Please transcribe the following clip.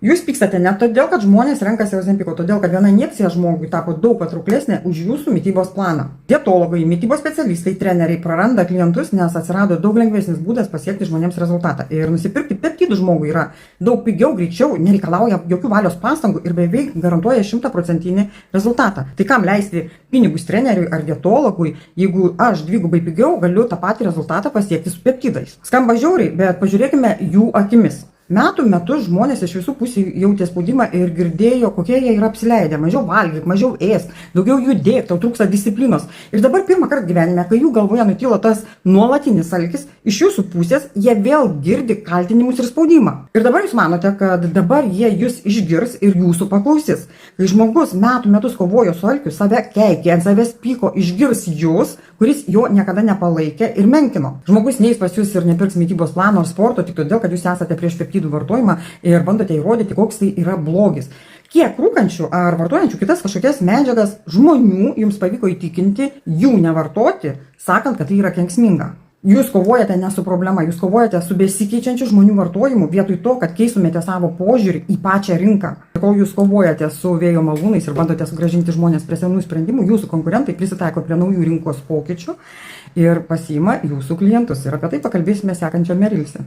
Jūs pykstate ne todėl, kad žmonės renkasi Ozempiko, todėl, kad viena injekcija žmogui tapo daug patrauklesnė už jūsų mitybos planą. Dietologai, mitybos specialistai, treneriai praranda klientus, nes atsirado daug lengvesnis būdas pasiekti žmonėms rezultatą. Ir nusipirkti peptidų žmogui yra daug pigiau, greičiau, nereikalauja jokių valios pastangų ir beveik garantuoja 100% rezultatą. Tai kam leisti pinigus treneriui ar dietologui, jeigu aš dvigubai pigiau galiu tą patį rezultatą pasiekti su peptidais? Skamba žiauriai, bet pažiūrėkime jų akimis. Metų metus žmonės iš visų pusių jautė spaudimą ir girdėjo, kokie jie yra apsileidę. Mažiau valgyk, mažiau ėsk, daugiau judėk, tau trūksta disciplinos. Ir dabar pirmą kartą gyvenime, kai jų galvoje nutilo tas nuolatinis alkis, iš jūsų pusės jie vėl girdi kaltinimus ir spaudimą. Ir dabar jūs manote, kad dabar jie jūs išgirs ir jūsų paklausys. Kai žmogus metų metus kovojo su alkiu, save keikė, ant savęs pyko, išgirs jūs, kuris jo niekada nepalaikė ir menkino. Žmogus neis pas jūs ir nepirks mitybos plano ar sporto tik todėl, kad jūs esate prieš peptidų vartojimą ir bandote įrodyti, koks tai yra blogis. Kiek rūkančių ar vartojančių kitas kažkokias medžiagas žmonių jums pavyko įtikinti jų nevartoti, sakant, kad tai yra kenksminga? Jūs kovojate ne su problema, jūs kovojate su besikeičiančiu žmonių vartojimu vietoj to, kad keistumėte savo požiūrį į pačią rinką. Kol jūs kovojate su vėjo malūnais ir bandote sugrąžinti žmonės prie senų sprendimų, jūsų konkurentai prisitaiko prie naujų rinkos pokyčių ir pasiima jūsų klientus. Ir apie tai pakalbėsime sekančiame rilse.